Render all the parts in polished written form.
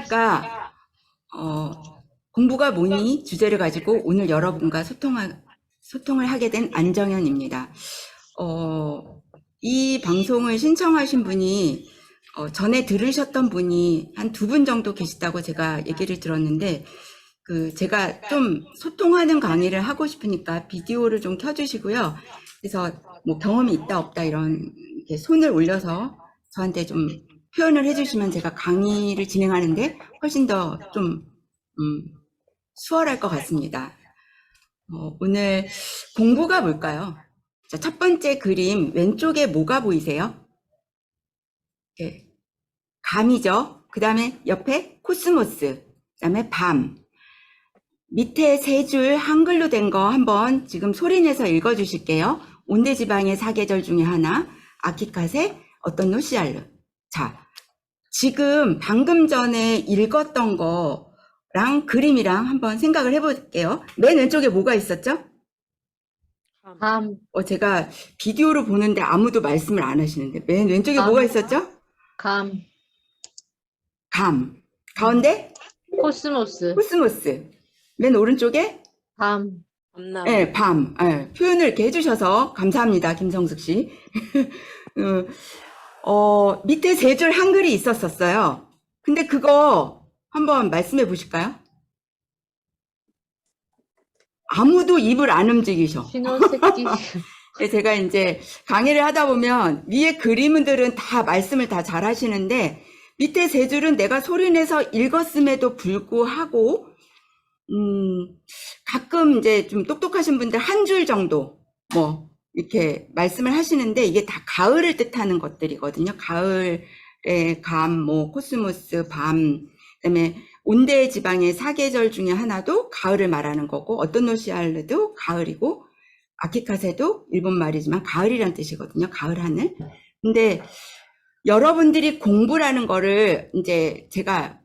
안녕하십니까. 공부가 뭐니? 주제를 가지고 오늘 여러분과 소통을 하게 된 안정현입니다. 이 방송을 신청하신 분이, 전에 들으셨던 분이 한 두 분 정도 계시다고 제가 얘기를 들었는데, 제가 좀 소통하는 강의를 하고 싶으니까 비디오를 좀 켜주시고요. 그래서 뭐 경험이 있다 없다 이런 이렇게 손을 올려서 저한테 좀 표현을 해주시면 제가 강의를 진행하는데 훨씬 더 좀 수월할 것 같습니다. 오늘 공부가 뭘까요? 자, 첫 번째 그림 왼쪽에 뭐가 보이세요? 네, 감이죠. 그 다음에 옆에 코스모스, 그 다음에 밤. 밑에 세 줄 한글로 된 거 한번 지금 소리내서 읽어주실게요. 온대지방의 사계절 중에 하나, 아키카세, 어떤 노시알르. 자, 지금 방금 전에 읽었던 거랑 그림이랑 한번 생각을 해볼게요. 맨 왼쪽에 뭐가 있었죠? 감, 제가 비디오로 보는데 아무도 말씀을 안 하시는데 맨 왼쪽에 뭐가 있었죠? 감, 감. 가운데 코스모스, 코스모스. 맨 오른쪽에 밤, 네, 밤. 네, 표현을 이렇게 해주셔서 감사합니다, 김성숙 씨. 밑에 세 줄 한글이 있었어요. 근데 그거 한번 말씀해 보실까요? 아무도 입을 안 움직이셔. 신호새끼, 제가 이제 강의를 하다 보면 위에 그림들은 다 말씀을 다 잘 하시는데 밑에 세 줄은 내가 소리내서 읽었음에도 불구하고 가끔 이제 좀 똑똑하신 분들 한 줄 정도 뭐 이렇게 말씀을 하시는데 이게 다 가을을 뜻하는 것들이거든요. 가을의 감, 뭐 코스모스, 밤, 그다음에 온대 지방의 사계절 중에 하나도 가을을 말하는 거고 어떤 노시알르도 가을이고 아키카세도 일본 말이지만 가을이란 뜻이거든요. 가을 하늘. 근데 여러분들이 공부라는 거를 이제 제가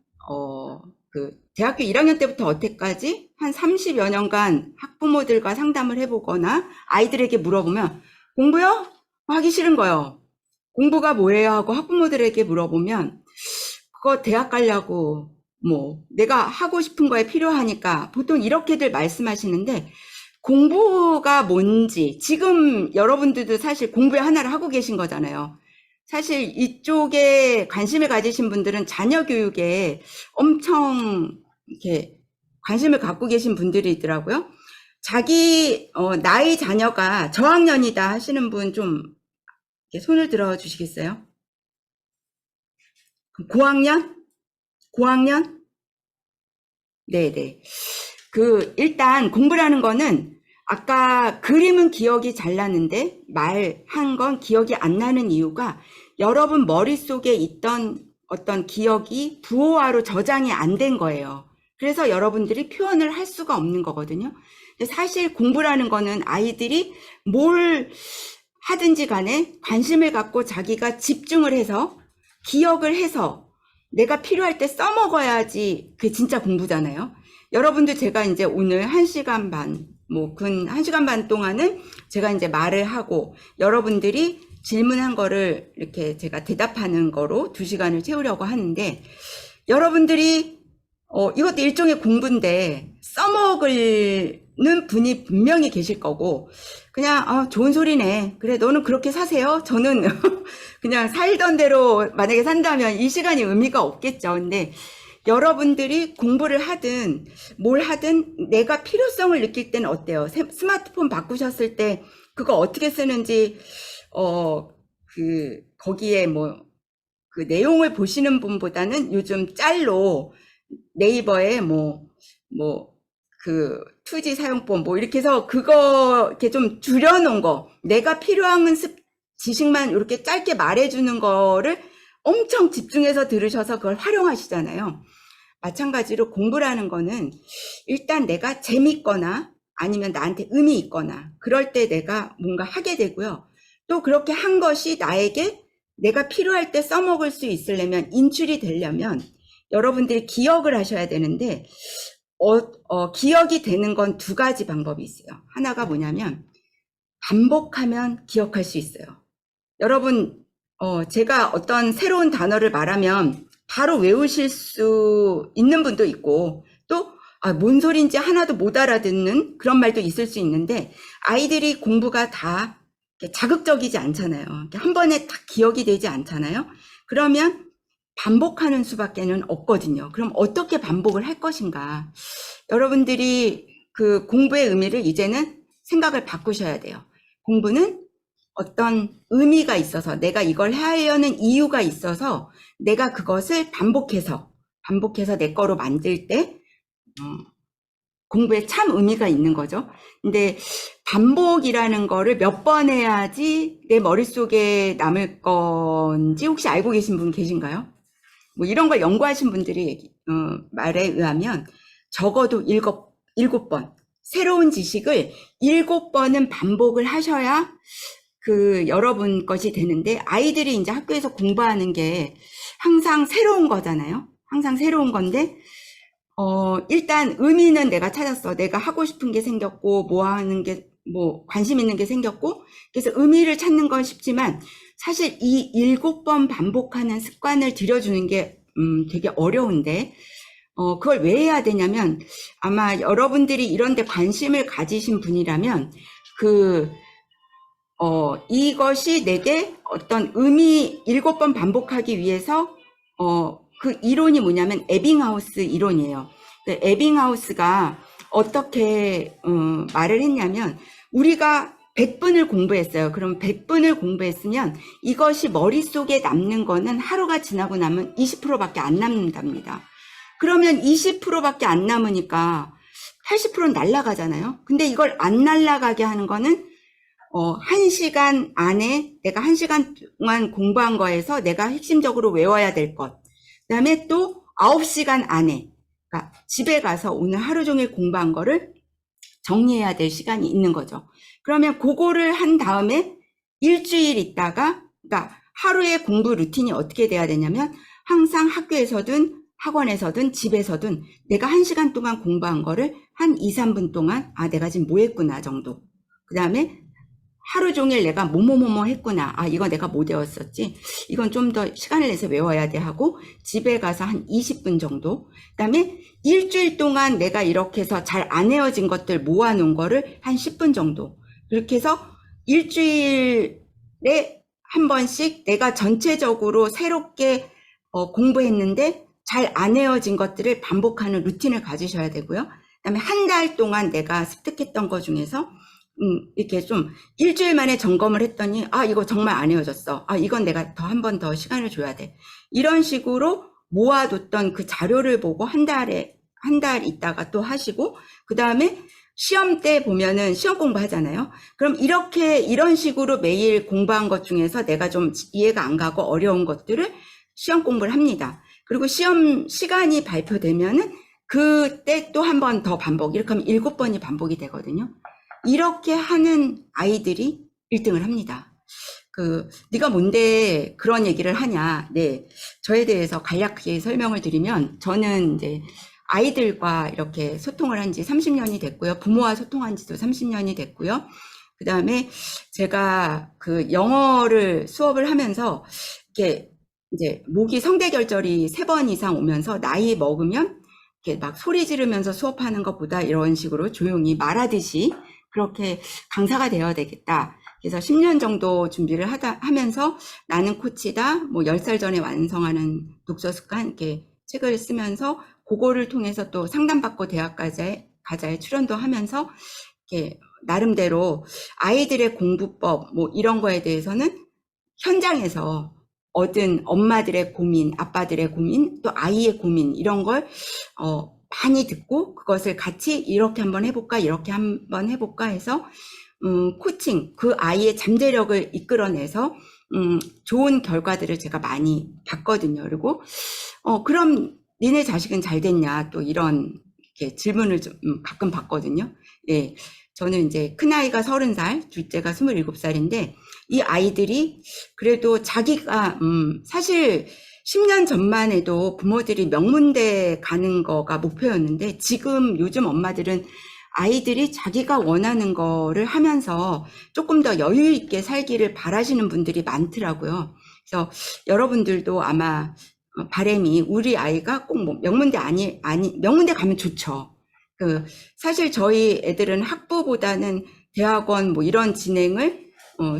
대학교 1학년 때부터 어때까지 한 30여 년간 학부모들과 상담을 해보거나 아이들에게 물어보면 공부요? 하기 싫은 거예요. 공부가 뭐예요? 하고 학부모들에게 물어보면 그거 대학 가려고 뭐 내가 하고 싶은 거에 필요하니까 보통 이렇게들 말씀하시는데 공부가 뭔지 지금 여러분들도 사실 공부의 하나를 하고 계신 거잖아요. 사실 이쪽에 관심을 가지신 분들은 자녀 교육에 엄청 이렇게 관심을 갖고 계신 분들이 있더라고요. 자기 나의 자녀가 저학년이다 하시는 분 좀 손을 들어 주시겠어요? 고학년? 고학년? 네네. 일단 공부라는 거는 아까 그림은 기억이 잘 나는데 말한 건 기억이 안 나는 이유가 여러분 머릿속에 있던 어떤 기억이 부호화로 저장이 안 된 거예요. 그래서 여러분들이 표현을 할 수가 없는 거거든요. 근데 사실 공부라는 거는 아이들이 뭘 하든지 간에 관심을 갖고 자기가 집중을 해서 기억을 해서 내가 필요할 때 써먹어야지 그게 진짜 공부잖아요. 여러분들 제가 이제 오늘 1시간 반, 근 1시간 반 동안은 제가 이제 말을 하고 여러분들이 질문한 거를 이렇게 제가 대답하는 거로 2시간을 채우려고 하는데 여러분들이 이것도 일종의 공부인데 써먹는 분이 분명히 계실 거고 그냥 좋은 소리네. 그래 너는 그렇게 사세요. 저는 그냥 살던 대로 만약에 산다면 이 시간이 의미가 없겠죠. 근데 여러분들이 공부를 하든 뭘 하든 내가 필요성을 느낄 때는 어때요? 스마트폰 바꾸셨을 때 그거 어떻게 쓰는지 거기에 그 내용을 보시는 분보다는 요즘 짤로 네이버에 그 2G 사용법 이렇게 해서 그거 이렇게 좀 줄여놓은 거 내가 필요한 지식만 이렇게 짧게 말해주는 거를 엄청 집중해서 들으셔서 그걸 활용하시잖아요. 마찬가지로 공부라는 거는 일단 내가 재밌거나 아니면 나한테 의미 있거나 그럴 때 내가 뭔가 하게 되고요. 또 그렇게 한 것이 나에게 내가 필요할 때 써먹을 수 있으려면 인출이 되려면 여러분들이 기억을 하셔야 되는데 기억이 되는 건 2가지 방법이 있어요. 하나가 뭐냐면 반복하면 기억할 수 있어요. 여러분 제가 어떤 새로운 단어를 말하면 바로 외우실 수 있는 분도 있고, 또, 뭔 소린지 하나도 못 알아듣는 그런 말도 있을 수 있는데, 아이들이 공부가 다 자극적이지 않잖아요. 한 번에 딱 기억이 되지 않잖아요. 그러면 반복하는 수밖에는 없거든요. 그럼 어떻게 반복을 할 것인가? 여러분들이 그 공부의 의미를 이제는 생각을 바꾸셔야 돼요. 공부는 어떤 의미가 있어서, 내가 이걸 하려는 이유가 있어서 내가 그것을 반복해서 내 거로 만들 때 공부에 참 의미가 있는 거죠. 근데 반복이라는 거를 몇 번 해야지 내 머릿속에 남을 건지 혹시 알고 계신 분 계신가요? 뭐 이런 걸 연구하신 분들이 말에 의하면 적어도 일곱 번, 새로운 지식을 7번은 반복을 하셔야 그 여러분 것이 되는데, 아이들이 이제 학교에서 공부하는 게 항상 새로운 거잖아요. 항상 새로운 건데, 일단 의미는 내가 찾았어. 내가 하고 싶은 게 생겼고, 뭐 하는 게, 뭐 관심 있는 게 생겼고, 그래서 의미를 찾는 건 쉽지만 사실 이 7번 반복하는 습관을 들여주는 게 되게 어려운데, 그걸 왜 해야 되냐면, 아마 여러분들이 이런 데 관심을 가지신 분이라면 이것이 내게 어떤 의미 7번 반복하기 위해서 그 이론이 뭐냐면 에빙하우스 이론이에요. 에빙하우스가 어떻게 말을 했냐면, 우리가 100분을 공부했어요. 그럼 100분을 공부했으면 이것이 머릿속에 남는 거는 하루가 지나고 나면 20%밖에 안 남는답니다. 그러면 20%밖에 안 남으니까 80%는 날아가잖아요. 근데 이걸 안 날아가게 하는 거는 1시간 안에 내가 1시간 동안 공부한 거에서 내가 핵심적으로 외워야 될 것. 그 다음에 또 9시간 안에, 그러니까 집에 가서 오늘 하루 종일 공부한 거를 정리해야 될 시간이 있는 거죠. 그러면 그거를 한 다음에 일주일 있다가, 그러니까 하루의 공부 루틴이 어떻게 돼야 되냐면, 항상 학교에서든 학원에서든 집에서든 내가 1시간 동안 공부한 거를 한 2, 3분 동안 내가 지금 뭐 했구나 정도. 그 다음에 하루 종일 내가 뭐뭐뭐뭐 했구나. 이거 내가 못 외웠었지. 이건 좀 더 시간을 내서 외워야 돼 하고, 집에 가서 한 20분 정도. 그 다음에 일주일 동안 내가 이렇게 해서 잘 안 외워진 것들 모아놓은 거를 한 10분 정도. 그렇게 해서 일주일에 한 번씩 내가 전체적으로 새롭게 공부했는데 잘 안 외워진 것들을 반복하는 루틴을 가지셔야 되고요. 그 다음에 한 달 동안 내가 습득했던 것 중에서 이렇게 좀 일주일 만에 점검을 했더니 이거 정말 안 외워졌어. 이건 내가 한 번 더 시간을 줘야 돼. 이런 식으로 모아뒀던 그 자료를 보고 한 달 있다가 또 하시고, 그 다음에 시험 때 보면은 시험 공부 하잖아요. 그럼 이런 식으로 매일 공부한 것 중에서 내가 좀 이해가 안 가고 어려운 것들을 시험 공부를 합니다. 그리고 시험 시간이 발표되면은 그때 또 한 번 더 반복. 이렇게 하면 7번이 반복이 되거든요. 이렇게 하는 아이들이 1등을 합니다. 네가 뭔데 그런 얘기를 하냐. 네. 저에 대해서 간략하게 설명을 드리면, 저는 이제 아이들과 이렇게 소통을 한 지 30년이 됐고요. 부모와 소통한 지도 30년이 됐고요. 그 다음에 제가 영어를 수업을 하면서 이렇게 이제 모기 성대결절이 3번 이상 오면서 나이 먹으면 이렇게 막 소리 지르면서 수업하는 것보다 이런 식으로 조용히 말하듯이 그렇게 강사가 되어야 되겠다. 그래서 10년 정도 준비를 하면서 나는 코치다, 뭐 10살 전에 완성하는 독서 습관, 이렇게 책을 쓰면서 그거를 통해서 또 상담받고 대학 가자에 출연도 하면서 이렇게 나름대로 아이들의 공부법, 뭐 이런 거에 대해서는 현장에서 얻은 엄마들의 고민, 아빠들의 고민, 또 아이의 고민, 이런 걸 많이 듣고 그것을 같이 이렇게 한번 해볼까, 이렇게 한번 해볼까 해서 코칭, 그 아이의 잠재력을 이끌어내서 좋은 결과들을 제가 많이 봤거든요. 그리고 그럼 니네 자식은 잘 됐냐, 또 이런 이렇게 질문을 좀 가끔 받거든요. 예, 저는 이제 큰아이가 30살, 둘째가 27살인데 이 아이들이 그래도 자기가 사실 10년 전만 해도 부모들이 명문대 가는 거가 목표였는데, 지금 요즘 엄마들은 아이들이 자기가 원하는 거를 하면서 조금 더 여유 있게 살기를 바라시는 분들이 많더라고요. 그래서 여러분들도 아마 바람이 우리 아이가 꼭 뭐 명문대 명문대 가면 좋죠. 사실 저희 애들은 학부보다는 대학원 뭐 이런 진행을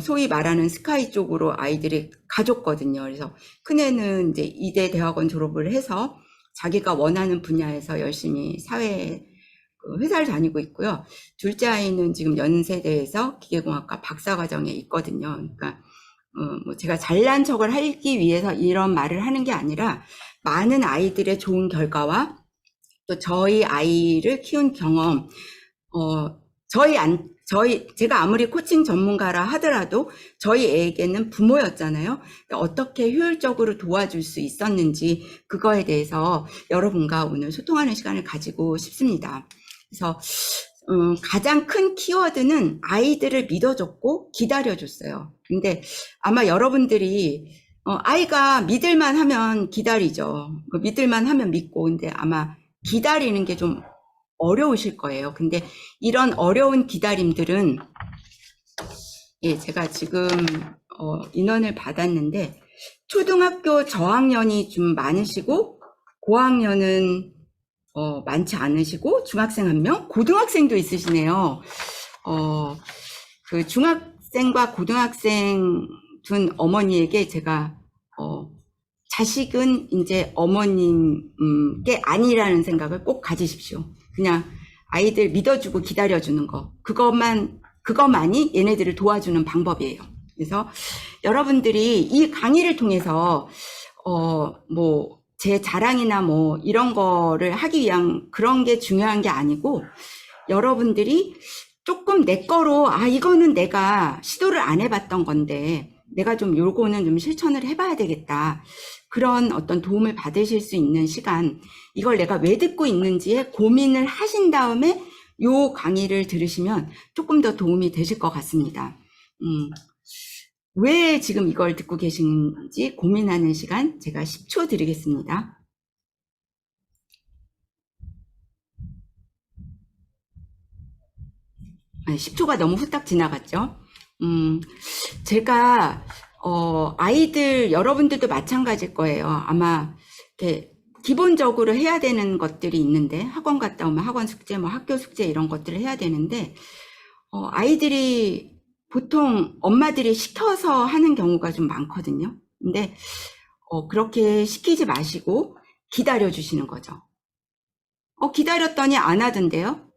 소위 말하는 스카이 쪽으로 아이들이 가줬거든요. 그래서 큰애는 이제 이대 대학원 졸업을 해서 자기가 원하는 분야에서 열심히 회사를 다니고 있고요. 둘째 아이는 지금 연세대에서 기계공학과 박사과정에 있거든요. 그러니까 뭐 제가 잘난 척을 하기 위해서 이런 말을 하는 게 아니라 많은 아이들의 좋은 결과와 또 저희 아이를 키운 경험, 제가 아무리 코칭 전문가라 하더라도 저희 애에게는 부모였잖아요. 어떻게 효율적으로 도와줄 수 있었는지 그거에 대해서 여러분과 오늘 소통하는 시간을 가지고 싶습니다. 그래서 가장 큰 키워드는 아이들을 믿어줬고 기다려줬어요. 근데 아마 여러분들이 아이가 믿을만 하면 기다리죠. 믿을만 하면 믿고, 근데 아마 기다리는 게 좀 어려우실 거예요. 근데 이런 어려운 기다림들은, 예, 제가 지금 인원을 받았는데 초등학교 저학년이 좀 많으시고 고학년은 많지 않으시고 중학생 1명, 고등학생도 있으시네요. 그 중학생과 고등학생 둔 어머니에게 제가 자식은 이제 어머님께 아니라는 생각을 꼭 가지십시오. 그냥 아이들 믿어주고 기다려주는 거, 그것만이 얘네들을 도와주는 방법이에요. 그래서 여러분들이 이 강의를 통해서 뭐 제 자랑이나 뭐 이런 거를 하기 위한 그런 게 중요한 게 아니고, 여러분들이 조금 내 거로 이거는 내가 시도를 안 해봤던 건데 내가 좀 요거는 좀 실천을 해봐야 되겠다, 그런 어떤 도움을 받으실 수 있는 시간, 이걸 내가 왜 듣고 있는지에 고민을 하신 다음에 요 강의를 들으시면 조금 더 도움이 되실 것 같습니다. 왜 지금 이걸 듣고 계신지 고민하는 시간 제가 10초 드리겠습니다. 아니, 10초가 너무 후딱 지나갔죠. 제가 아이들, 여러분들도 마찬가지일 거예요. 아마 이렇게 기본적으로 해야 되는 것들이 있는데, 학원 갔다 오면 학원 숙제, 뭐 학교 숙제 이런 것들을 해야 되는데, 아이들이 보통 엄마들이 시켜서 하는 경우가 좀 많거든요. 근데 그렇게 시키지 마시고 기다려 주시는 거죠. 기다렸더니 안 하던데요.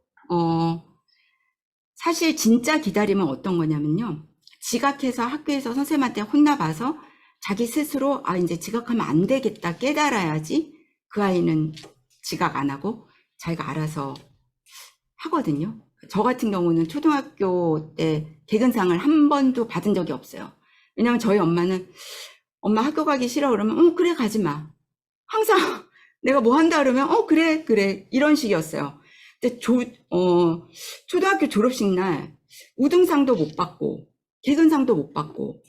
사실 진짜 기다리면 어떤 거냐면요, 지각해서 학교에서 선생님한테 혼나봐서 자기 스스로 이제 지각하면 안 되겠다 깨달아야지 그 아이는 지각 안 하고 자기가 알아서 하거든요. 저 같은 경우는 초등학교 때 개근상을 한 번도 받은 적이 없어요. 왜냐면 저희 엄마는, 엄마 학교 가기 싫어 그러면 그래 가지 마. 항상 내가 뭐 한다 그러면 그래 이런 식이었어요. 근데 초등학교 졸업식 날 우등상도 못 받고 개근상도 못 받고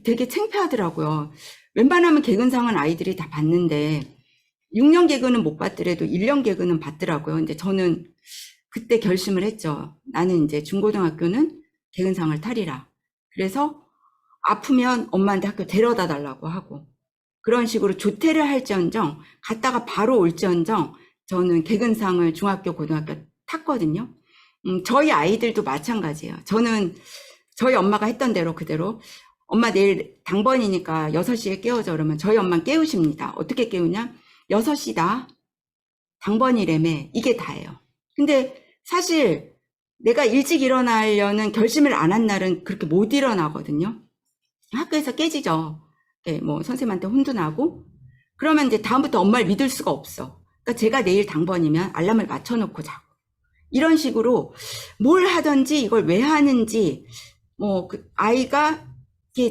되게 창피하더라고요. 웬만하면 개근상은 아이들이 다 받는데 6년 개근은 못 받더라도 1년 개근은 받더라고요. 근데 저는 그때 결심을 했죠. 나는 이제 중고등학교는 개근상을 타리라. 그래서 아프면 엄마한테 학교 데려다 달라고 하고, 그런 식으로 조퇴를 할지언정 갔다가 바로 올지언정 저는 개근상을 중학교 고등학교 탔거든요. 저희 아이들도 마찬가지예요. 저는 저희 엄마가 했던 대로 그대로, 엄마 내일 당번이니까 6시에 깨워줘 그러면 저희 엄마는 깨우십니다. 어떻게 깨우냐, 6시다 당번이래매, 이게 다예요. 근데 사실 내가 일찍 일어나려는 결심을 안 한 날은 그렇게 못 일어나거든요. 학교에서 깨지죠. 네, 뭐 선생님한테 혼도 나고, 그러면 이제 다음부터 엄마를 믿을 수가 없어. 그러니까 제가 내일 당번이면 알람을 맞춰놓고 자고, 이런 식으로 뭘 하든지 이걸 왜 하는지, 아이가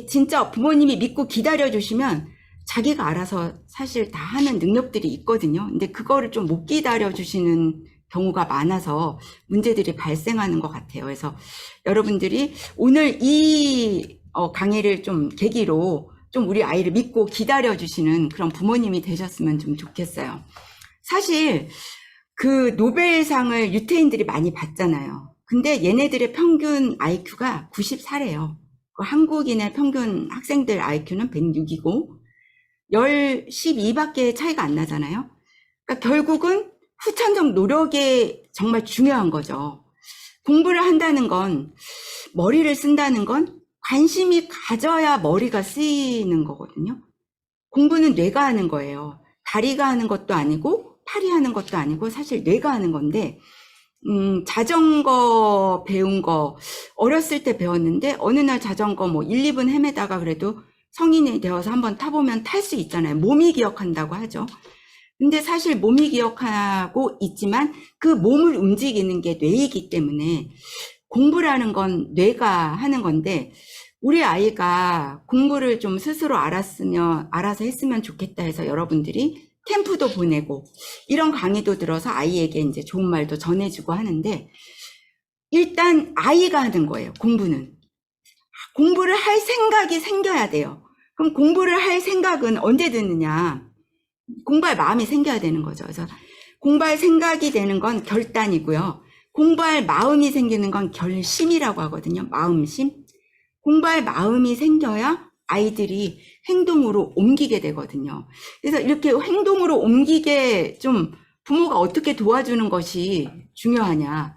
진짜 부모님이 믿고 기다려주시면 자기가 알아서 사실 다 하는 능력들이 있거든요. 근데 그거를 좀 못 기다려주시는 경우가 많아서 문제들이 발생하는 것 같아요. 그래서 여러분들이 오늘 이 강의를 좀 계기로 좀 우리 아이를 믿고 기다려주시는 그런 부모님이 되셨으면 좀 좋겠어요. 사실 그 노벨상을 유태인들이 많이 받잖아요. 근데 얘네들의 평균 IQ가 94래요. 한국인의 평균 학생들 IQ는 106이고 10, 12밖에 차이가 안 나잖아요. 그러니까 결국은 후천적 노력이 정말 중요한 거죠. 공부를 한다는 건, 머리를 쓴다는 건 관심이 가져야 머리가 쓰이는 거거든요. 공부는 뇌가 하는 거예요. 다리가 하는 것도 아니고 팔이 하는 것도 아니고 사실 뇌가 하는 건데, 자전거 배운 거 어렸을 때 배웠는데 어느 날 자전거 뭐 1, 2분 헤매다가 그래도 성인이 되어서 한번 타보면 탈 수 있잖아요. 몸이 기억한다고 하죠. 근데 사실 몸이 기억하고 있지만 그 몸을 움직이는 게 뇌이기 때문에 공부라는 건 뇌가 하는 건데, 우리 아이가 공부를 좀 스스로 알아서 했으면 좋겠다 해서 여러분들이 캠프도 보내고 이런 강의도 들어서 아이에게 이제 좋은 말도 전해주고 하는데, 일단 아이가 하는 거예요. 공부를 할 생각이 생겨야 돼요. 그럼 공부를 할 생각은 언제 드느냐? 공부할 마음이 생겨야 되는 거죠. 그래서 공부할 생각이 되는 건 결단이고요. 공부할 마음이 생기는 건 결심이라고 하거든요. 마음심. 공부할 마음이 생겨야 아이들이 행동으로 옮기게 되거든요. 그래서 이렇게 행동으로 옮기게 좀 부모가 어떻게 도와주는 것이 중요하냐.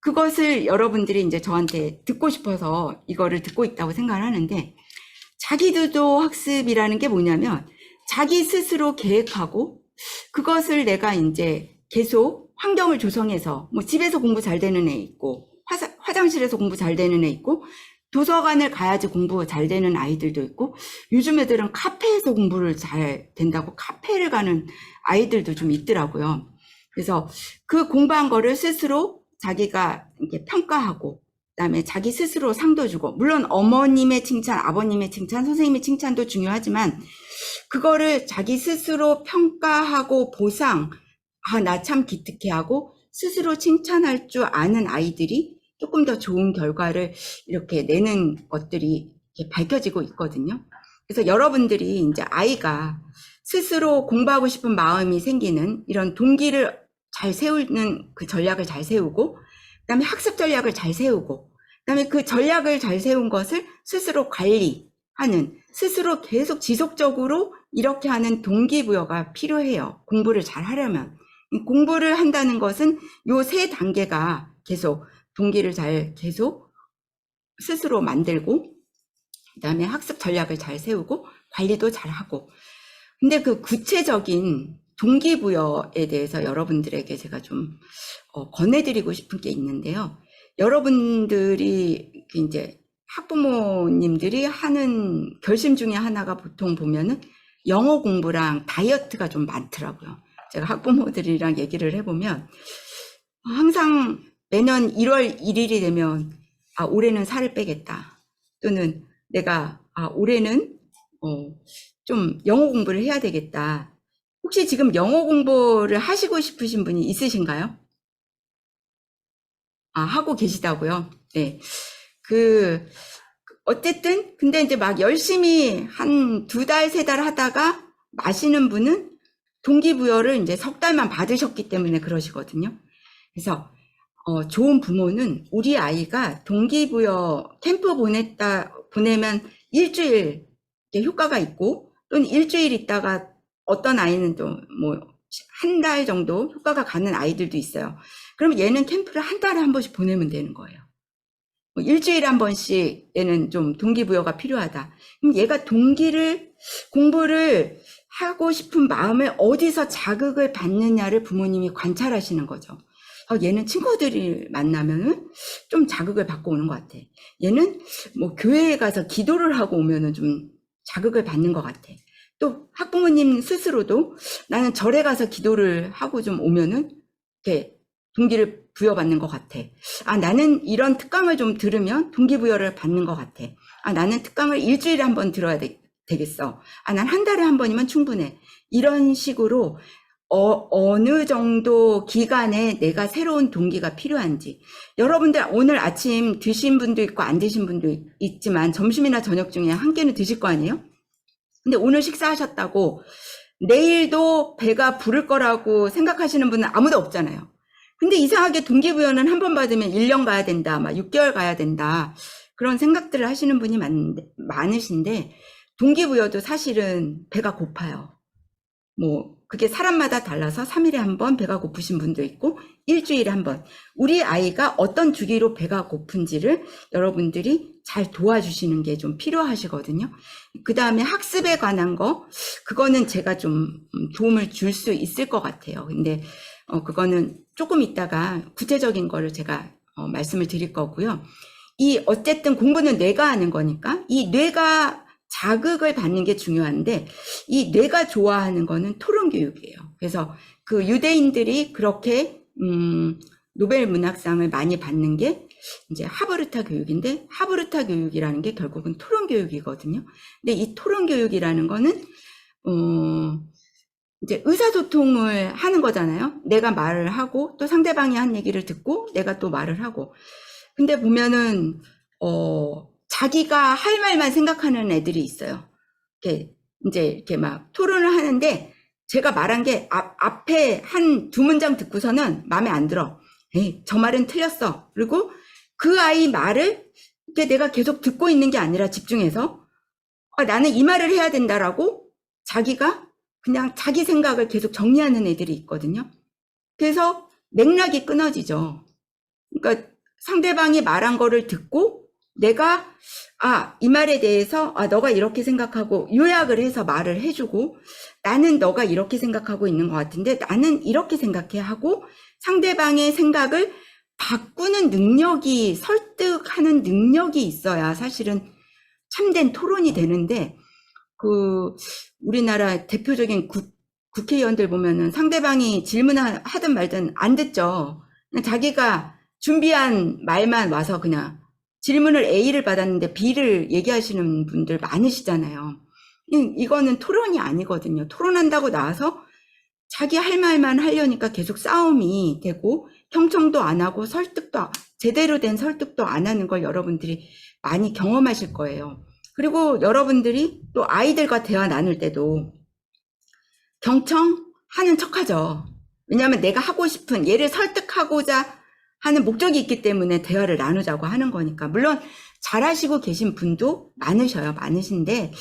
그것을 여러분들이 이제 저한테 듣고 싶어서 이거를 듣고 있다고 생각을 하는데, 자기주도 학습이라는 게 뭐냐면 자기 스스로 계획하고 그것을 내가 이제 계속 환경을 조성해서, 뭐 집에서 공부 잘 되는 애 있고 화장실에서 공부 잘 되는 애 있고 도서관을 가야지 공부 잘 되는 아이들도 있고, 요즘 애들은 카페에서 공부를 잘 된다고 카페를 가는 아이들도 좀 있더라고요. 그래서 그 공부한 거를 스스로 자기가 이렇게 평가하고, 그다음에 자기 스스로 상도 주고, 물론 어머님의 칭찬, 아버님의 칭찬, 선생님의 칭찬도 중요하지만 그거를 자기 스스로 평가하고 보상, 나 참 기특해 하고 스스로 칭찬할 줄 아는 아이들이 조금 더 좋은 결과를 이렇게 내는 것들이 이렇게 밝혀지고 있거든요. 그래서 여러분들이 이제 아이가 스스로 공부하고 싶은 마음이 생기는 이런 동기를 잘 세우는 그 전략을 잘 세우고, 그다음에 학습 전략을 잘 세우고, 그다음에 그 전략을 잘 세운 것을 스스로 관리하는, 스스로 계속 지속적으로 이렇게 하는 동기부여가 필요해요. 공부를 잘 하려면. 공부를 한다는 것은 요 세 단계가 계속 동기를 잘 계속 스스로 만들고, 그다음에 학습 전략을 잘 세우고 관리도 잘 하고. 근데 그 구체적인 동기부여에 대해서 여러분들에게 제가 좀 권해드리고 싶은 게 있는데요. 여러분들이 이제 학부모님들이 하는 결심 중에 하나가 보통 보면은 영어 공부랑 다이어트가 좀 많더라고요. 제가 학부모들이랑 얘기를 해보면 항상 매년 1월 1일이 되면 올해는 살을 빼겠다, 또는 내가 올해는 좀 영어 공부를 해야 되겠다. 혹시 지금 영어 공부를 하시고 싶으신 분이 있으신가요? 하고 계시다고요? 네. 어쨌든, 근데 이제 막 열심히 한 2달, 3달 하다가 마시는 분은 동기부여를 이제 석 달만 받으셨기 때문에 그러시거든요. 그래서, 좋은 부모는 우리 아이가 동기부여 캠프 보내면 일주일 효과가 있고, 또는 일주일 있다가 어떤 아이는 또 뭐 한 달 정도 효과가 가는 아이들도 있어요. 그럼 얘는 캠프를 한 달에 한 번씩 보내면 되는 거예요. 일주일에 한 번씩 얘는 좀 동기부여가 필요하다. 그럼 얘가 공부를 하고 싶은 마음을 어디서 자극을 받느냐를 부모님이 관찰하시는 거죠. 얘는 친구들이 만나면은 좀 자극을 받고 오는 것 같아. 얘는 뭐 교회에 가서 기도를 하고 오면은 좀 자극을 받는 것 같아. 또 학부모님 스스로도 나는 절에 가서 기도를 하고 좀 오면은 이렇게 동기를 부여받는 것 같아. 나는 이런 특강을 좀 들으면 동기부여를 받는 것 같아. 나는 특강을 일주일에 한 번 들어야 되겠어. 난 한 달에 한 번이면 충분해. 이런 식으로 어느 정도 기간에 내가 새로운 동기가 필요한지. 여러분들 오늘 아침 드신 분도 있고 안 드신 분도 있지만 점심이나 저녁 중에 한 끼는 드실 거 아니에요? 근데 오늘 식사하셨다고 내일도 배가 부를 거라고 생각하시는 분은 아무도 없잖아요. 근데 이상하게 동기부여는 한 번 받으면 1년 가야 된다, 막 6개월 가야 된다, 그런 생각들을 하시는 분이 많으신데, 동기부여도 사실은 배가 고파요. 뭐 그게 사람마다 달라서 3일에 한 번 배가 고프신 분도 있고 일주일에 한 번. 우리 아이가 어떤 주기로 배가 고픈지를 여러분들이 잘 도와주시는 게 좀 필요하시거든요. 그 다음에 학습에 관한 거, 그거는 제가 좀 도움을 줄 수 있을 것 같아요. 근데 그거는 조금 있다가 구체적인 거를 제가 말씀을 드릴 거고요. 어쨌든 공부는 뇌가 하는 거니까 이 뇌가 자극을 받는 게 중요한데 이 뇌가 좋아하는 거는 토론 교육이에요. 그래서 그 유대인들이 그렇게 노벨 문학상을 많이 받는 게 이제 하브르타 교육인데, 하브르타 교육이라는 게 결국은 토론 교육이거든요. 근데 이 토론 교육이라는 거는 이제 의사소통을 하는 거잖아요. 내가 말을 하고 또 상대방이 한 얘기를 듣고 내가 또 말을 하고. 근데 보면은 자기가 할 말만 생각하는 애들이 있어요. 이렇게 막 토론을 하는데 제가 말한 게 앞에 한 두 문장 듣고서는 마음에 안 들어. 에이, 저 말은 틀렸어. 그리고 그 아이 말을 내가 계속 듣고 있는 게 아니라 집중해서 나는 이 말을 해야 된다라고 자기가 그냥 자기 생각을 계속 정리하는 애들이 있거든요. 그래서 맥락이 끊어지죠. 그러니까 상대방이 말한 거를 듣고 내가 이 말에 대해서 너가 이렇게 생각하고 요약을 해서 말을 해주고 나는 너가 이렇게 생각하고 있는 것 같은데 나는 이렇게 생각해 하고 상대방의 생각을 바꾸는 능력이, 설득하는 능력이 있어야 사실은 참된 토론이 되는데 우리나라 대표적인 국회의원들 보면은 상대방이 질문을 하든 말든 안 듣죠. 자기가 준비한 말만 와서 그냥 질문을 A를 받았는데 B를 얘기하시는 분들 많으시잖아요. 이거는 토론이 아니거든요. 토론한다고 나와서 자기 할 말만 하려니까 계속 싸움이 되고 경청도 안 하고 제대로 된 설득도 안 하는 걸 여러분들이 많이 경험하실 거예요. 그리고 여러분들이 또 아이들과 대화 나눌 때도 경청하는 척하죠. 왜냐하면 내가 하고 싶은 얘를 설득하고자 하는 목적이 있기 때문에 대화를 나누자고 하는 거니까. 물론 잘하시고 계신 분도 많으신데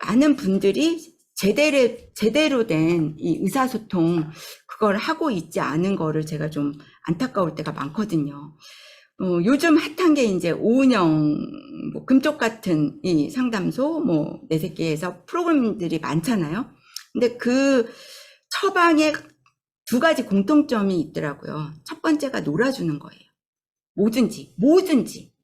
많은 분들이 제대로 된 이 의사소통 그걸 하고 있지 않은 거를 제가 좀 안타까울 때가 많거든요. 요즘 핫한 게 이제 오은영 금쪽 같은 이 상담소 내 새끼에서 프로그램들이 많잖아요. 근데 그 처방에 두 가지 공통점이 있더라고요. 첫 번째가 놀아주는 거예요. 뭐든지.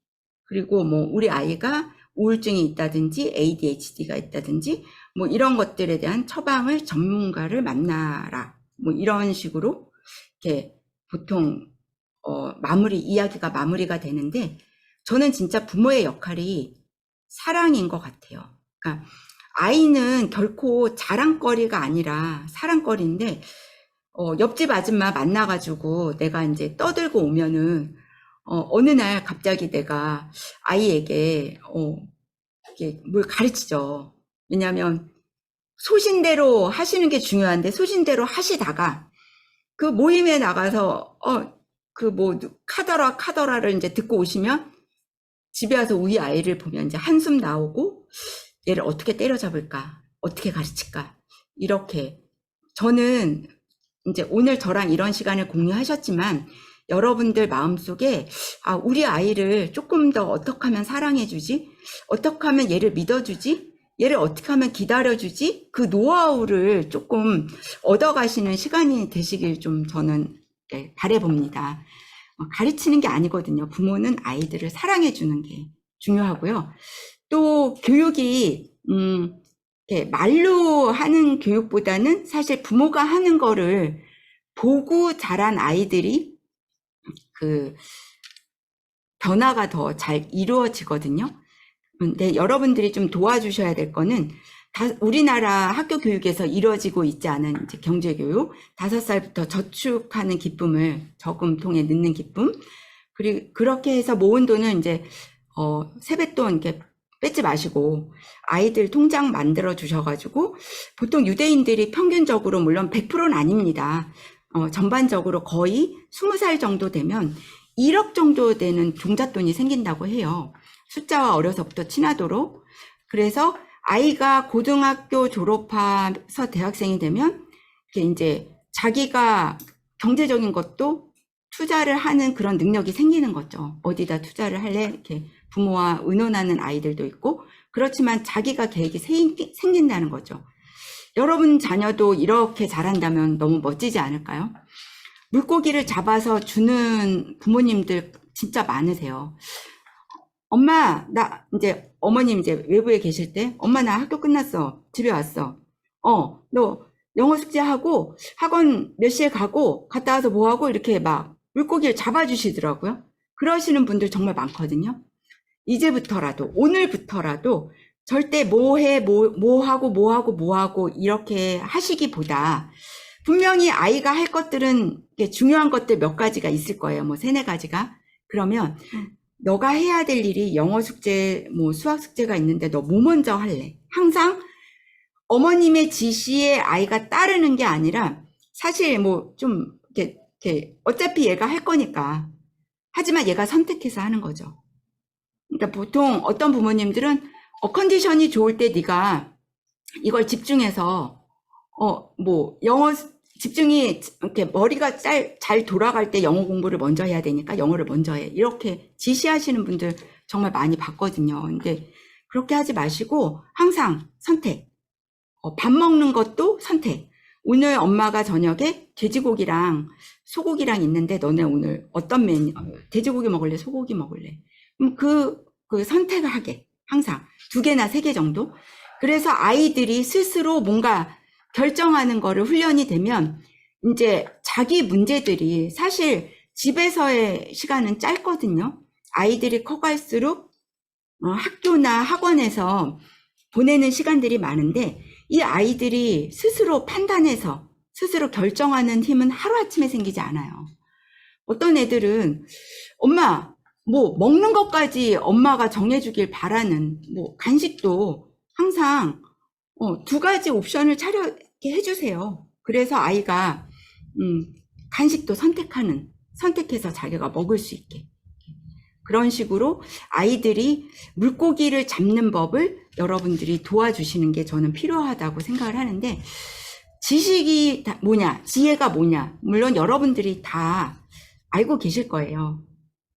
그리고 우리 아이가 우울증이 있다든지 ADHD가 있다든지 이런 것들에 대한 처방을 전문가를 만나라. 이런 식으로 이렇게 보통 이야기가 마무리가 되는데 저는 진짜 부모의 역할이 사랑인 것 같아요. 그러니까 아이는 결코 자랑거리가 아니라 사랑거리인데 옆집 아줌마 만나가지고 내가 이제 떠들고 오면은 어느 날 갑자기 내가 아이에게 이렇게 뭘 가르치죠. 왜냐하면 소신대로 하시는 게 중요한데 소신대로 하시다가 그 모임에 나가서 카더라를 이제 듣고 오시면 집에 와서 우리 아이를 보면 이제 한숨 나오고 얘를 어떻게 때려잡을까, 어떻게 가르칠까, 이렇게. 저는 이제 오늘 저랑 이런 시간을 공유하셨지만 여러분들 마음속에 우리 아이를 조금 더 어떻게 하면 사랑해주지, 어떻게 하면 얘를 믿어주지, 얘를 어떻게 하면 기다려주지, 그 노하우를 조금 얻어가시는 시간이 되시길 좀 저는 바라봅니다. 가르치는 게 아니거든요. 부모는 아이들을 사랑해주는 게 중요하고요. 또 교육이 말로 하는 교육보다는 사실 부모가 하는 거를 보고 자란 아이들이 그 변화가 더 잘 이루어지거든요. 근데 여러분들이 좀 도와주셔야 될 거는 우리나라 학교 교육에서 이루어지고 있지 않은 이제 경제교육, 5살부터 저축하는 기쁨을 저금통에 넣는 기쁨, 그리고 그렇게 해서 모은 돈은 이제 세뱃돈 이렇게 뺏지 마시고 아이들 통장 만들어 주셔가지고, 보통 유대인들이 평균적으로 물론 100%는 아닙니다. 전반적으로 거의 20살 정도 되면 1억 정도 되는 종잣돈이 생긴다고 해요. 숫자와 어려서부터 친하도록. 그래서 아이가 고등학교 졸업해서 대학생이 되면 이렇게 이제 자기가 경제적인 것도 투자를 하는 그런 능력이 생기는 거죠. 어디다 투자를 할래? 이렇게 부모와 의논하는 아이들도 있고, 그렇지만 자기가 계획이 생긴다는 거죠. 여러분 자녀도 이렇게 자란다면 너무 멋지지 않을까요? 물고기를 잡아서 주는 부모님들 진짜 많으세요. 엄마, 이제 어머님 이제 외부에 계실 때, 엄마 나 학교 끝났어. 집에 왔어. 너 영어 숙제하고 학원 몇 시에 가고 갔다 와서 뭐 하고 이렇게 막 물고기를 잡아주시더라고요. 그러시는 분들 정말 많거든요. 이제부터라도, 오늘부터라도 절대 뭐 하고 이렇게 하시기보다 분명히 아이가 할 것들은 중요한 것들 몇 가지가 있을 거예요. 뭐 3-4가지가. 그러면 너가 해야 될 일이 영어 숙제, 뭐 수학 숙제가 있는데 너 뭐 먼저 할래? 항상 어머님의 지시에 아이가 따르는 게 아니라 사실 뭐 좀 이렇게 어차피 얘가 할 거니까 하지만 얘가 선택해서 하는 거죠. 그러니까 보통 어떤 부모님들은 컨디션이 좋을 때 네가 이걸 집중해서 뭐 영어 집중이 이렇게 머리가 잘 돌아갈 때 영어 공부를 먼저 해야 되니까 영어를 먼저 해. 이렇게 지시하시는 분들 정말 많이 봤거든요. 근데 그렇게 하지 마시고 항상 선택. 밥 먹는 것도 선택. 오늘 엄마가 저녁에 돼지고기랑 소고기랑 있는데 너네 오늘 어떤 메뉴, 돼지고기 먹을래? 소고기 먹을래? 그럼 그 선택을 하게. 항상 2개나 3개 정도. 그래서 아이들이 스스로 뭔가 결정하는 거를 훈련이 되면 이제 자기 문제들이 사실 집에서의 시간은 짧거든요. 아이들이 커갈수록 학교나 학원에서 보내는 시간들이 많은데 이 아이들이 스스로 판단해서 스스로 결정하는 힘은 하루아침에 생기지 않아요. 어떤 애들은 엄마 뭐 먹는 것까지 엄마가 정해주길 바라는 뭐 간식도 항상 2가지 옵션을 차려게 해주세요. 그래서 아이가 간식도 선택해서 자기가 먹을 수 있게. 그런 식으로 아이들이 물고기를 잡는 법을 여러분들이 도와주시는 게 저는 필요하다고 생각을 하는데, 지식이 뭐냐, 지혜가 뭐냐, 물론 여러분들이 다 알고 계실 거예요.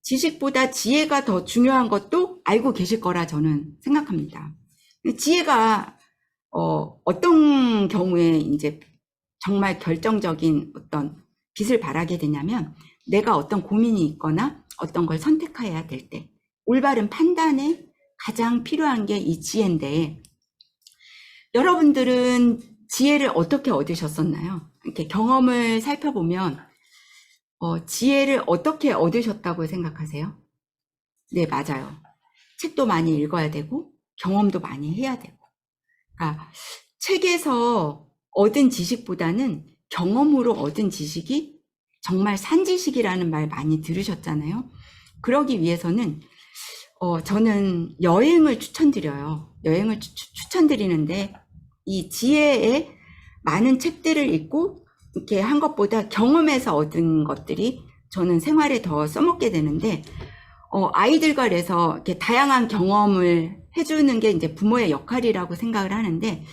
지식보다 지혜가 더 중요한 것도 알고 계실 거라 저는 생각합니다. 지혜가 어떤 경우에 이제 정말 결정적인 어떤 빛을 발하게 되냐면, 내가 어떤 고민이 있거나 어떤 걸 선택해야 될 때 올바른 판단에 가장 필요한 게 이 지혜인데, 여러분들은 지혜를 어떻게 얻으셨었나요? 이렇게 경험을 살펴보면 지혜를 어떻게 얻으셨다고 생각하세요? 네, 맞아요. 책도 많이 읽어야 되고 경험도 많이 해야 되고. 그러니까 책에서 얻은 지식보다는 경험으로 얻은 지식이 정말 산지식이라는 말 많이 들으셨잖아요. 그러기 위해서는 저는 여행을 추천드려요. 여행을 추천드리는데 이 지혜의 많은 책들을 읽고 이렇게 한 것보다 경험에서 얻은 것들이 저는 생활에 더 써먹게 되는데, 아이들과 그래서 이렇게 다양한 경험을 해주는 게 이제 부모의 역할이라고 생각을 하는데,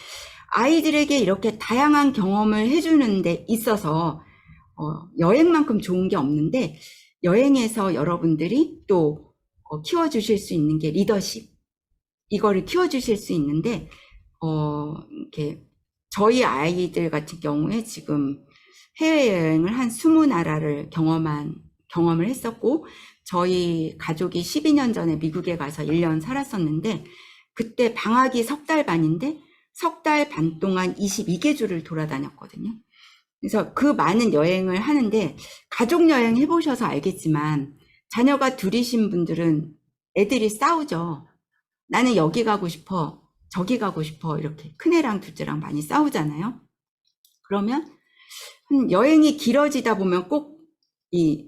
아이들에게 이렇게 다양한 경험을 해주는 데 있어서 여행만큼 좋은 게 없는데, 여행에서 여러분들이 또 키워주실 수 있는 게 리더십. 이거를 키워주실 수 있는데, 이렇게 저희 아이들 같은 경우에 지금 해외여행을 한 20나라를 경험을 했었고, 저희 가족이 12년 전에 미국에 가서 1년 살았었는데, 그때 방학이 3달 반인데 3달 반 동안 22개주를 돌아다녔거든요. 그래서 그 많은 여행을 하는데, 가족 여행 해보셔서 알겠지만 자녀가 둘이신 분들은 애들이 싸우죠. 나는 여기 가고 싶어, 저기 가고 싶어, 이렇게 큰애랑 둘째랑 많이 싸우잖아요. 그러면 여행이 길어지다 보면 꼭 이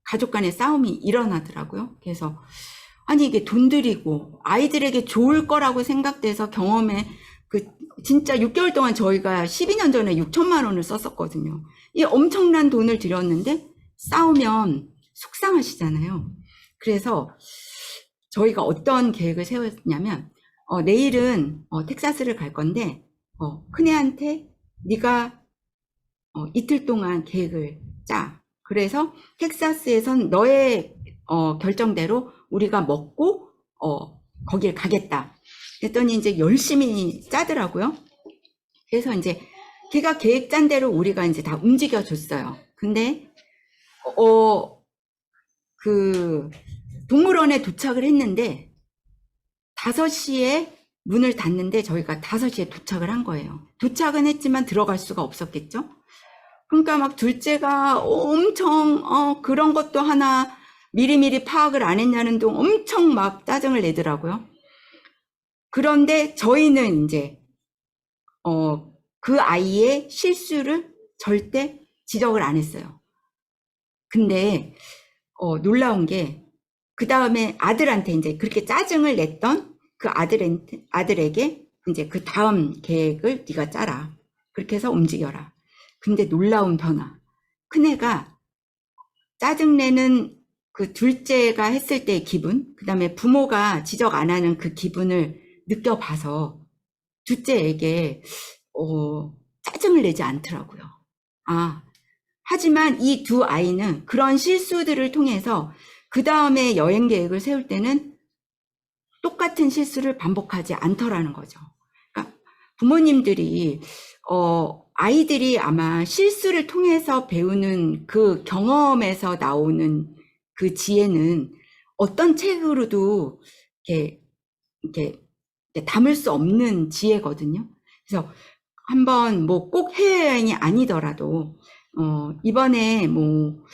가족 간의 싸움이 일어나더라고요. 그래서 아니 이게 돈 들이고 아이들에게 좋을 거라고 생각돼서 경험에 진짜 6개월 동안 저희가 12년 전에 6천만 원을 썼었거든요. 이 엄청난 돈을 들였는데 싸우면 속상하시잖아요. 그래서 저희가 어떤 계획을 세웠냐면, 내일은 텍사스를 갈 건데 큰애한테 네가 이틀 동안 계획을 짜. 그래서 텍사스에선 너의 결정대로 우리가 먹고 거길 가겠다. 그랬더니 이제 열심히 짜더라고요. 그래서 이제 걔가 계획 짠 대로 우리가 이제 다 움직여 줬어요. 근데 그 동물원에 도착을 했는데 5시에 문을 닫는데 저희가 5시에 도착을 한 거예요. 도착은 했지만 들어갈 수가 없었겠죠. 그러니까 막 둘째가 엄청 그런 것도 하나 미리미리 파악을 안 했냐는 둥 엄청 막 짜증을 내더라고요. 그런데 저희는 이제 그 아이의 실수를 절대 지적을 안 했어요. 근데 놀라운 게 그 다음에 아들한테 이제 그렇게 짜증을 냈던 그 아들에게 이제 그 다음 계획을 네가 짜라. 그렇게 해서 움직여라. 근데 놀라운 변화. 큰애가 짜증내는 그 둘째가 했을 때의 기분, 그 다음에 부모가 지적 안 하는 그 기분을 느껴봐서 둘째에게 짜증을 내지 않더라고요. 하지만 이 두 아이는 그런 실수들을 통해서 그 다음에 여행 계획을 세울 때는 똑같은 실수를 반복하지 않더라는 거죠. 그러니까 부모님들이 아이들이 아마 실수를 통해서 배우는 그 경험에서 나오는 그 지혜는 어떤 책으로도 이렇게 담을 수 없는 지혜거든요. 그래서 한번 뭐 꼭 해외여행이 아니더라도 이번에 뭐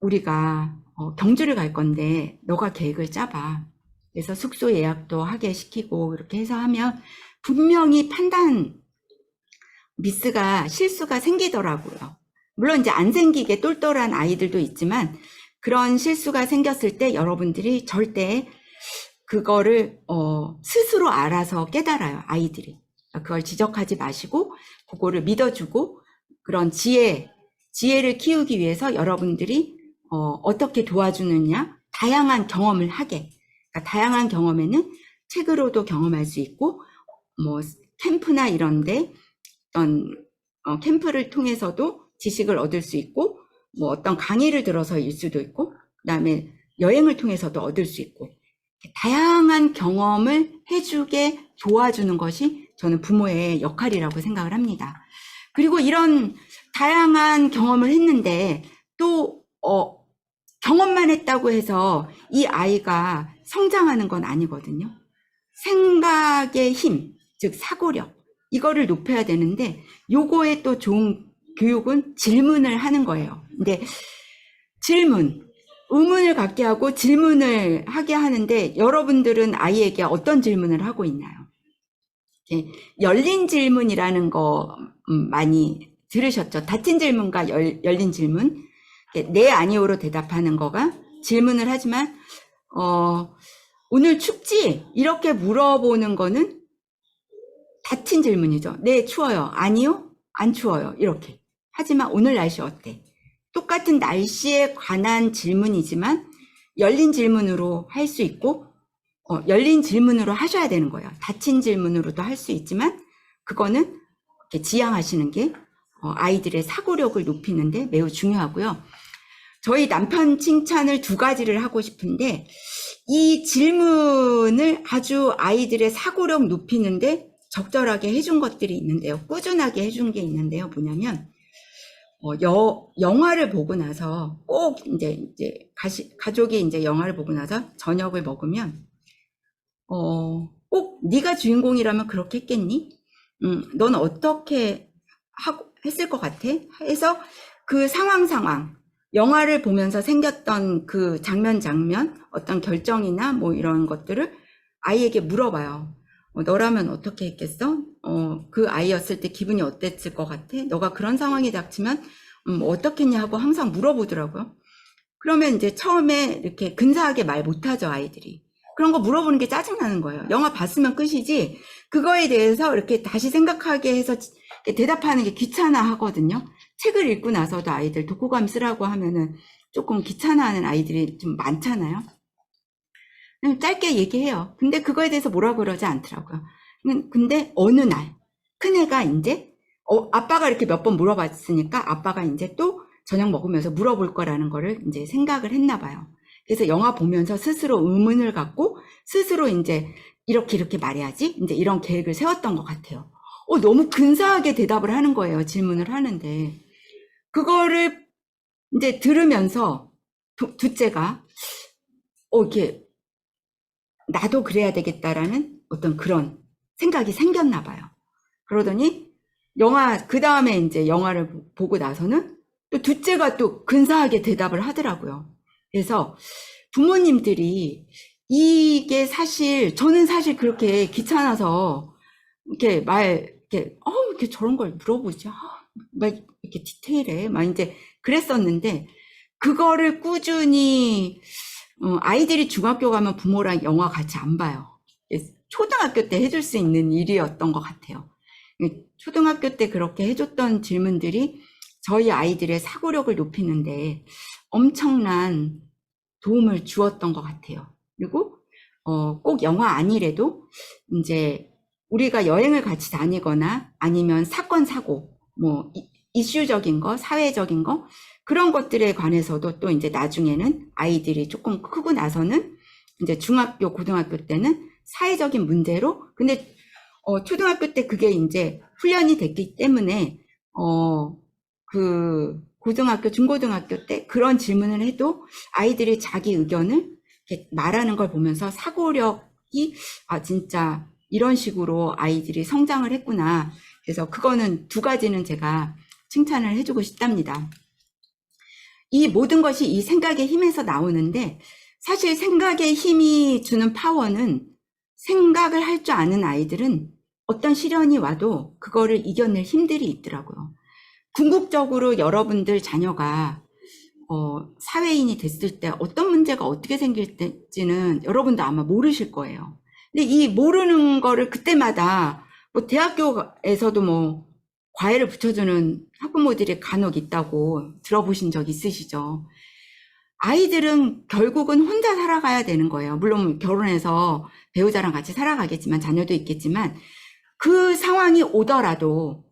우리가 경주를 갈 건데 너가 계획을 짜봐. 그래서 숙소 예약도 하게 시키고 이렇게 해서 하면 분명히 판단 실수가 생기더라고요. 물론 이제 안 생기게 똘똘한 아이들도 있지만 그런 실수가 생겼을 때 여러분들이 절대 그거를 스스로 알아서 깨달아요. 아이들이. 그걸 지적하지 마시고 그거를 믿어주고 그런 지혜를 키우기 위해서 여러분들이 어떻게 도와주느냐, 다양한 경험을 하게. 그러니까 다양한 경험에는 책으로도 경험할 수 있고, 뭐 캠프나 이런데 어떤 캠프를 통해서도 지식을 얻을 수 있고, 뭐 어떤 강의를 들어서일 수도 있고, 그다음에 여행을 통해서도 얻을 수 있고, 다양한 경험을 해주게 도와주는 것이 저는 부모의 역할이라고 생각을 합니다. 그리고 이런 다양한 경험을 했는데 또 경험만 했다고 해서 이 아이가 성장하는 건 아니거든요. 생각의 힘, 즉 사고력, 이거를 높여야 되는데 요거에 또 좋은 교육은 질문을 하는 거예요. 근데 의문을 갖게 하고 질문을 하게 하는데 여러분들은 아이에게 어떤 질문을 하고 있나요? 열린 질문이라는 거 많이 들으셨죠? 닫힌 질문과 열린 질문. 네, 아니오로 대답하는 거가 질문을 하지만 오늘 춥지? 이렇게 물어보는 거는 닫힌 질문이죠. 네, 추워요. 아니요? 안 추워요. 이렇게. 하지만 오늘 날씨 어때? 똑같은 날씨에 관한 질문이지만 열린 질문으로 할 수 있고 열린 질문으로 하셔야 되는 거예요. 닫힌 질문으로도 할 수 있지만 그거는 이렇게 지향하시는 게 아이들의 사고력을 높이는데 매우 중요하고요. 저희 남편 칭찬을 2가지를 하고 싶은데 이 질문을 아주 아이들의 사고력 높이는데 적절하게 해준 것들이 있는데요. 꾸준하게 해준 게 있는데요. 뭐냐면 영화를 보고 나서 꼭 이제 가족이 이제 영화를 보고 나서 저녁을 먹으면 꼭 네가 주인공이라면 그렇게 했겠니? 넌 어떻게 했을 것 같아? 해서 그 상황 영화를 보면서 생겼던 그 장면 어떤 결정이나 뭐 이런 것들을 아이에게 물어봐요. 너라면 어떻게 했겠어? 그 아이였을 때 기분이 어땠을 것 같아? 너가 그런 상황이 닥치면 어떻겠냐 하고 항상 물어보더라고요. 그러면 이제 처음에 이렇게 근사하게 말 못하죠, 아이들이. 그런 거 물어보는 게 짜증나는 거예요. 영화 봤으면 끝이지 그거에 대해서 이렇게 다시 생각하게 해서 대답하는 게 귀찮아 하거든요. 책을 읽고 나서도 아이들 독후감 쓰라고 하면은 조금 귀찮아하는 아이들이 좀 많잖아요. 그냥 짧게 얘기해요. 근데 그거에 대해서 뭐라 그러지 않더라고요. 근데 어느 날 큰애가 이제 아빠가 이렇게 몇 번 물어봤으니까 아빠가 이제 또 저녁 먹으면서 물어볼 거라는 거를 이제 생각을 했나 봐요. 그래서 영화 보면서 스스로 의문을 갖고 스스로 이제 이렇게 말해야지 이제 이런 계획을 세웠던 것 같아요. 너무 근사하게 대답을 하는 거예요. 질문을 하는데 그거를 이제 들으면서 둘째가 이렇게 나도 그래야 되겠다라는 어떤 그런 생각이 생겼나 봐요. 그러더니 그 다음에 이제 영화를 보고 나서는 또 둘째가 또 근사하게 대답을 하더라고요. 그래서 부모님들이 이게 사실 저는 사실 그렇게 귀찮아서 이렇게 이렇게 저런 걸 물어보지 막 이렇게 디테일해 막 이제 그랬었는데 그거를 꾸준히 아이들이 중학교 가면 부모랑 영화 같이 안 봐요. 초등학교 때 해줄 수 있는 일이었던 것 같아요. 초등학교 때 그렇게 해줬던 질문들이 저희 아이들의 사고력을 높이는데 엄청난 도움을 주었던 것 같아요. 그리고 꼭 영화 아니래도 이제 우리가 여행을 같이 다니거나 아니면 사건 사고 뭐 이슈적인 거 사회적인 거 그런 것들에 관해서도 또 이제 나중에는 아이들이 조금 크고 나서는 이제 중학교 고등학교 때는 사회적인 문제로 근데 초등학교 때 그게 이제 훈련이 됐기 때문에 그 고등학교 중고등학교 때 그런 질문을 해도 아이들이 자기 의견을 이렇게 말하는 걸 보면서 사고력이 진짜 이런 식으로 아이들이 성장을 했구나. 그래서 그거는 두 가지는 제가 칭찬을 해주고 싶답니다. 이 모든 것이 이 생각의 힘에서 나오는데 사실 생각의 힘이 주는 파워는 생각을 할 줄 아는 아이들은 어떤 시련이 와도 그거를 이겨낼 힘들이 있더라고요. 궁극적으로 여러분들 자녀가 사회인이 됐을 때 어떤 문제가 어떻게 생길지는 여러분도 아마 모르실 거예요. 근데 이 모르는 거를 그때마다 뭐 대학교에서도 뭐 과외를 붙여주는 학부모들이 간혹 있다고 들어보신 적 있으시죠? 아이들은 결국은 혼자 살아가야 되는 거예요. 물론 결혼해서 배우자랑 같이 살아가겠지만 자녀도 있겠지만 그 상황이 오더라도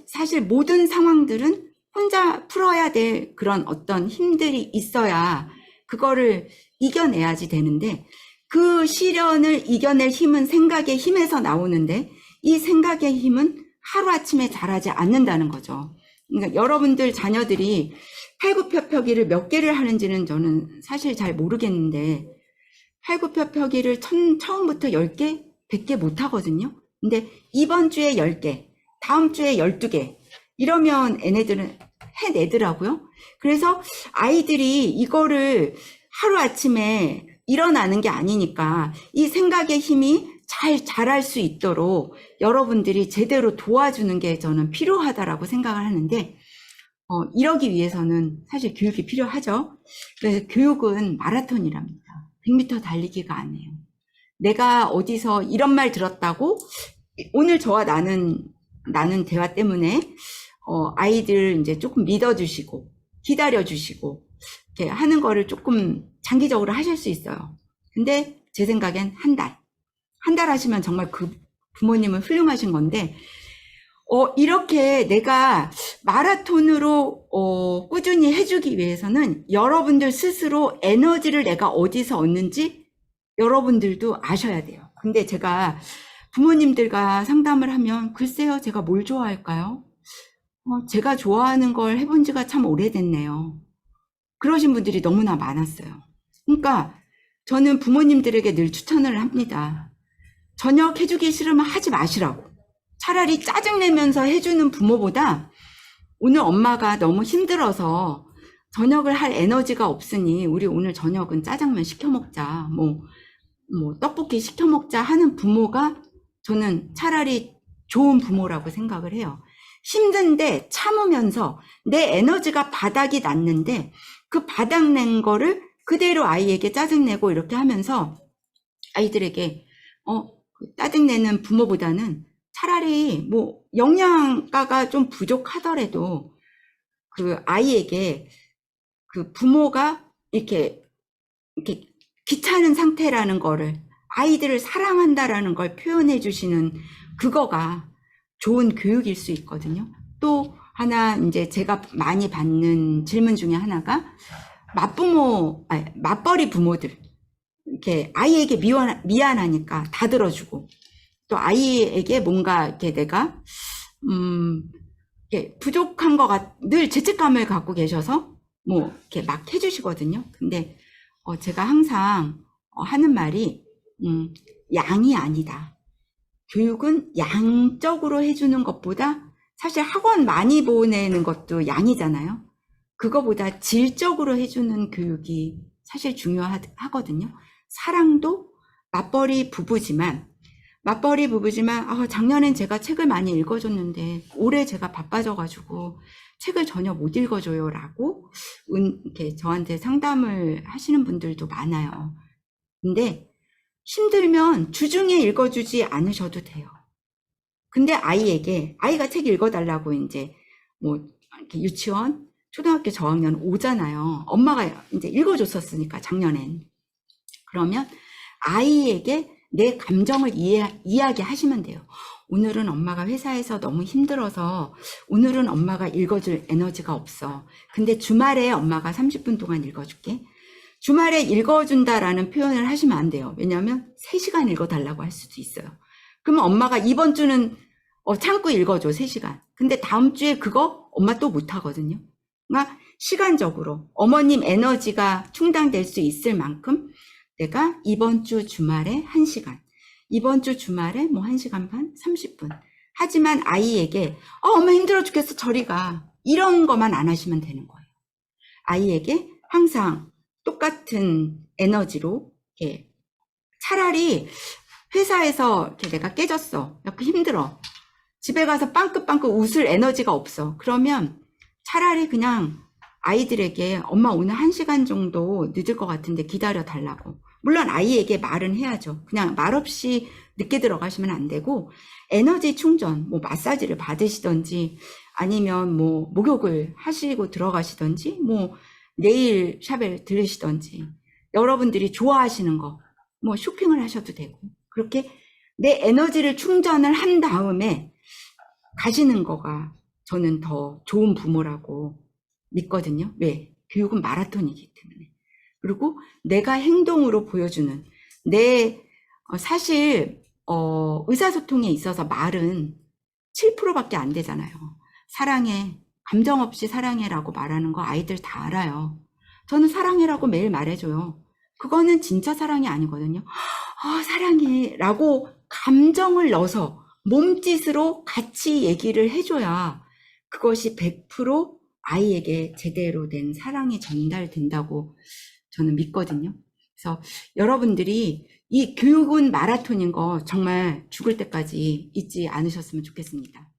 사실 모든 상황들은 혼자 풀어야 될 그런 어떤 힘들이 있어야 그거를 이겨내야지 되는데 그 시련을 이겨낼 힘은 생각의 힘에서 나오는데 이 생각의 힘은 하루아침에 자라지 않는다는 거죠. 그러니까 여러분들 자녀들이 팔굽혀펴기를 몇 개를 하는지는 저는 사실 잘 모르겠는데 팔굽혀펴기를 처음부터 10개, 100개 못 하거든요. 근데 이번 주에 10개, 다음 주에 12개 이러면 얘네들은 해내더라고요. 그래서 아이들이 이거를 하루아침에 일어나는 게 아니니까 이 생각의 힘이 잘 자랄 수 있도록 여러분들이 제대로 도와주는 게 저는 필요하다라고 생각을 하는데 이러기 위해서는 사실 교육이 필요하죠. 그래서 교육은 마라톤이랍니다. 100m 달리기가 아니에요. 내가 어디서 이런 말 들었다고 오늘 저와 나는 대화 때문에 아이들 이제 조금 믿어주시고 기다려주시고 이렇게 하는 거를 조금 장기적으로 하실 수 있어요. 근데 제 생각엔 한 달 하시면 정말 그 부모님은 훌륭하신 건데 이렇게 내가 마라톤으로 꾸준히 해주기 위해서는 여러분들 스스로 에너지를 내가 어디서 얻는지 여러분들도 아셔야 돼요. 근데 제가 부모님들과 상담을 하면 글쎄요, 제가 뭘 좋아할까요? 제가 좋아하는 걸 해본 지가 참 오래됐네요. 그러신 분들이 너무나 많았어요. 그러니까 저는 부모님들에게 늘 추천을 합니다. 저녁 해주기 싫으면 하지 마시라고. 차라리 짜증내면서 해주는 부모보다 오늘 엄마가 너무 힘들어서 저녁을 할 에너지가 없으니 우리 오늘 저녁은 짜장면 시켜 먹자, 뭐 떡볶이 시켜 먹자 하는 부모가 저는 차라리 좋은 부모라고 생각을 해요. 힘든데 참으면서 내 에너지가 바닥이 났는데 그 바닥 낸 거를 그대로 아이에게 짜증내고 이렇게 하면서 아이들에게 짜증내는 부모보다는 차라리 뭐 영양가가 좀 부족하더라도 그 아이에게 그 부모가 이렇게 귀찮은 상태라는 거를, 아이들을 사랑한다라는 걸 표현해 주시는 그거가 좋은 교육일 수 있거든요. 또 하나 이제 제가 많이 받는 질문 중에 하나가 맞벌이 부모들, 이렇게 아이에게 미안하니까 다 들어주고, 또 아이에게 뭔가 이렇게 내가 이렇게 부족한 늘 죄책감을 갖고 계셔서 뭐 이렇게 막 해주시거든요. 근데 제가 항상 하는 말이 양이 아니다. 교육은 양적으로 해주는 것보다, 사실 학원 많이 보내는 것도 양이잖아요. 그거보다 질적으로 해주는 교육이 사실 중요하거든요. 사랑도 맞벌이 부부지만 작년엔 제가 책을 많이 읽어줬는데 올해 제가 바빠져가지고 책을 전혀 못 읽어줘요 라고 이렇게 저한테 상담을 하시는 분들도 많아요. 근데 힘들면 주중에 읽어주지 않으셔도 돼요. 근데 아이가 책 읽어달라고 이제 뭐 이렇게 유치원, 초등학교 저학년 오잖아요. 엄마가 이제 읽어줬었으니까 작년엔. 그러면 아이에게 내 감정을 이야기하시면 돼요. 오늘은 엄마가 회사에서 너무 힘들어서 오늘은 엄마가 읽어줄 에너지가 없어. 근데 주말에 엄마가 30분 동안 읽어줄게. 주말에 읽어준다라는 표현을 하시면 안 돼요. 왜냐하면 3시간 읽어달라고 할 수도 있어요. 그러면 엄마가 이번 주는 참고 읽어줘, 3시간. 근데 다음 주에 그거 엄마 또 못하거든요. 그러니까 시간적으로 어머님 에너지가 충당될 수 있을 만큼 내가 이번 주 주말에 1시간, 이번 주 주말에 뭐 1시간 반, 30분. 하지만 아이에게 엄마 힘들어 죽겠어, 저리 가. 이런 것만 안 하시면 되는 거예요. 아이에게 항상 똑같은 에너지로, 이렇게 차라리 회사에서 이렇게 내가 깨졌어, 약간 힘들어, 집에 가서 빵긋빵긋 웃을 에너지가 없어. 그러면 차라리 그냥 아이들에게 엄마 오늘 1시간 정도 늦을 것 같은데 기다려 달라고. 물론 아이에게 말은 해야죠. 그냥 말없이 늦게 들어가시면 안 되고, 에너지 충전, 뭐 마사지를 받으시던지 아니면 뭐 목욕을 하시고 들어가시던지 뭐 네일 샵에 들으시던지, 여러분들이 좋아하시는 거 뭐 쇼핑을 하셔도 되고, 그렇게 내 에너지를 충전을 한 다음에 가시는 거가 저는 더 좋은 부모라고 믿거든요. 왜? 교육은 마라톤이기 때문에. 그리고 내가 행동으로 보여주는 사실 의사소통에 있어서 말은 7%밖에 안 되잖아요. 사랑해, 감정 없이 사랑해라고 말하는 거 아이들 다 알아요. 저는 사랑해라고 매일 말해줘요. 그거는 진짜 사랑이 아니거든요. 사랑해 라고 감정을 넣어서 몸짓으로 같이 얘기를 해줘야 그것이 100% 아이에게 제대로 된 사랑이 전달된다고 저는 믿거든요. 그래서 여러분들이 이 교육은 마라톤인 거 정말 죽을 때까지 잊지 않으셨으면 좋겠습니다.